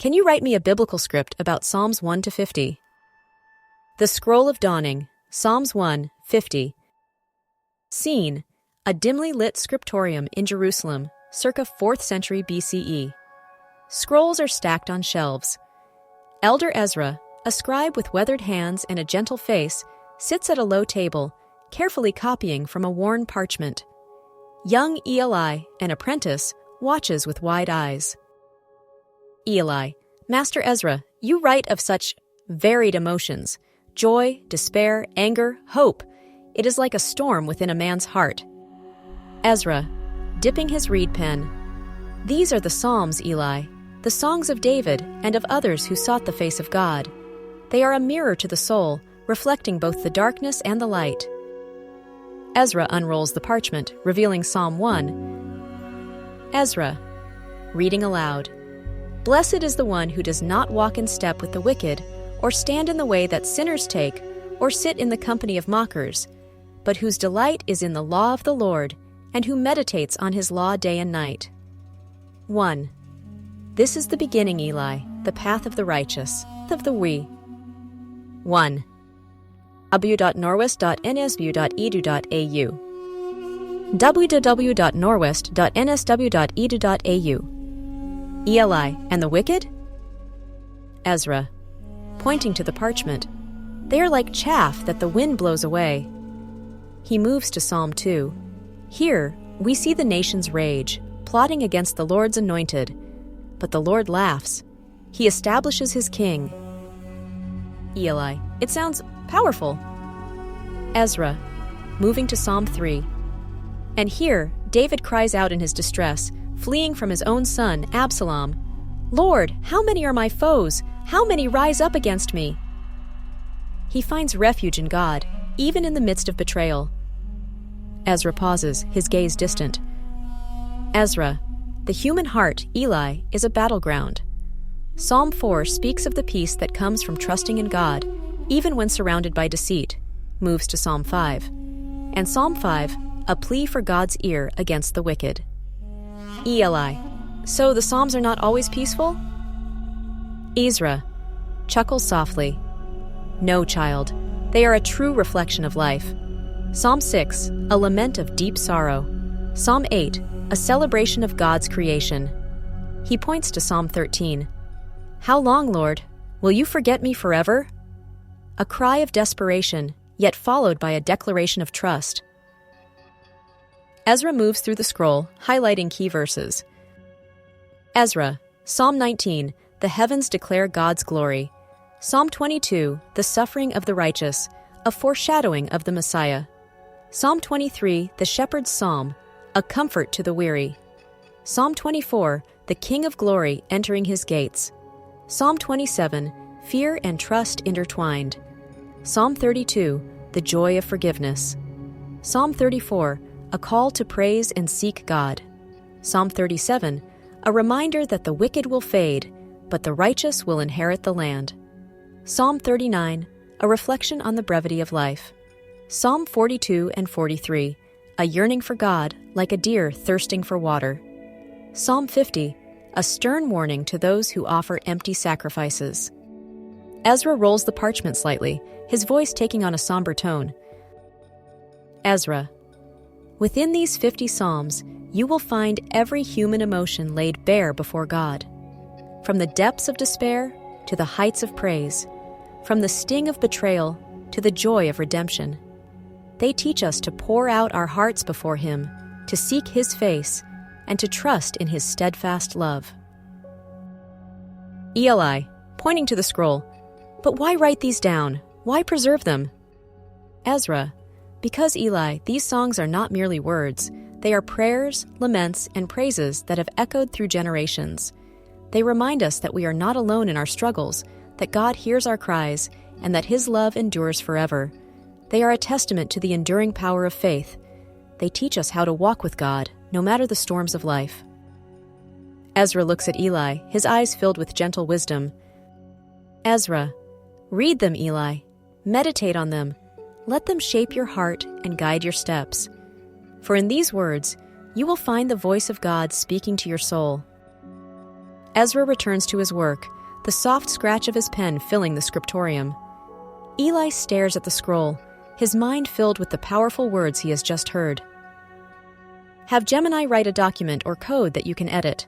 can you write me a biblical script about Psalms 1 to 50? The Scroll of Dawning, Psalms 1, 50. Scene: a dimly lit scriptorium in Jerusalem, circa 4th century BCE. Scrolls are stacked on shelves. Elder Ezra, a scribe with weathered hands and a gentle face, sits at a low table, carefully copying from a worn parchment. Young Eli, an apprentice, watches with wide eyes. Eli: Master Ezra, you write of such varied emotions: joy, despair, anger, hope. It is like a storm within a man's heart. Ezra, dipping his reed pen: These are the Psalms, Eli, the songs of David and of others who sought the face of God. They are a mirror to the soul, reflecting both the darkness and the light. Ezra unrolls the parchment, revealing Psalm 1. Ezra, reading aloud: Blessed is the one who does not walk in step with the wicked, or stand in the way that sinners take, or sit in the company of mockers, but whose delight is in the law of the Lord, and who meditates on his law day and night. 1. This is the beginning, Eli, the path of the righteous, of the we. 1. www.norwest.nsbu.edu.au www.norwest.nsw.edu.au Eli and the wicked? Ezra, pointing to the parchment: They are like chaff that the wind blows away. He moves to Psalm 2. Here, we see the nation's rage, plotting against the Lord's anointed. But the Lord laughs. He establishes his king. Eli, it sounds powerful. Ezra, moving to Psalm 3. And here, David cries out in his distress, fleeing from his own son, Absalom: Lord, how many are my foes? How many rise up against me? He finds refuge in God, even in the midst of betrayal. Ezra pauses, his gaze distant. Ezra, the human heart, Eli, is a battleground. Psalm 4 speaks of the peace that comes from trusting in God, even when surrounded by deceit, moves to Psalm 5. And Psalm 5, a plea for God's ear against the wicked. Eli, so the Psalms are not always peaceful? Ezra, chuckles softly. No, child, they are a true reflection of life. Psalm 6, a lament of deep sorrow. Psalm 8, a celebration of God's creation. He points to Psalm 13. How long, Lord? Will you forget me forever? A cry of desperation, yet followed by a declaration of trust. Ezra moves through the scroll, highlighting key verses. Ezra, Psalm 19, the heavens declare God's glory. Psalm 22, the suffering of the righteous, a foreshadowing of the Messiah. Psalm 23, the shepherd's psalm, a comfort to the weary. Psalm 24, the King of glory entering his gates. Psalm 27, fear and trust intertwined. Psalm 32, the joy of forgiveness. Psalm 34, a call to praise and seek God. Psalm 37, a reminder that the wicked will fade, but the righteous will inherit the land. Psalm 39, a reflection on the brevity of life. Psalm 42 and 43, a yearning for God, like a deer thirsting for water. Psalm 50, a stern warning to those who offer empty sacrifices. Ezra rolls the parchment slightly, his voice taking on a somber tone. Ezra, within these 50 Psalms, you will find every human emotion laid bare before God. From the depths of despair to the heights of praise, from the sting of betrayal to the joy of redemption. They teach us to pour out our hearts before Him, to seek His face, and to trust in His steadfast love. Eli, pointing to the scroll, but why write these down? Why preserve them? Ezra, because Eli, these songs are not merely words. They are prayers, laments, and praises that have echoed through generations. They remind us that we are not alone in our struggles, that God hears our cries, and that His love endures forever. They are a testament to the enduring power of faith. They teach us how to walk with God, no matter the storms of life. Ezra looks at Eli, his eyes filled with gentle wisdom. Ezra, read them, Eli. Meditate on them. Let them shape your heart and guide your steps. For in these words, you will find the voice of God speaking to your soul. Ezra returns to his work, the soft scratch of his pen filling the scriptorium. Eli stares at the scroll, his mind filled with the powerful words he has just heard. Have Gemini write a document or code that you can edit.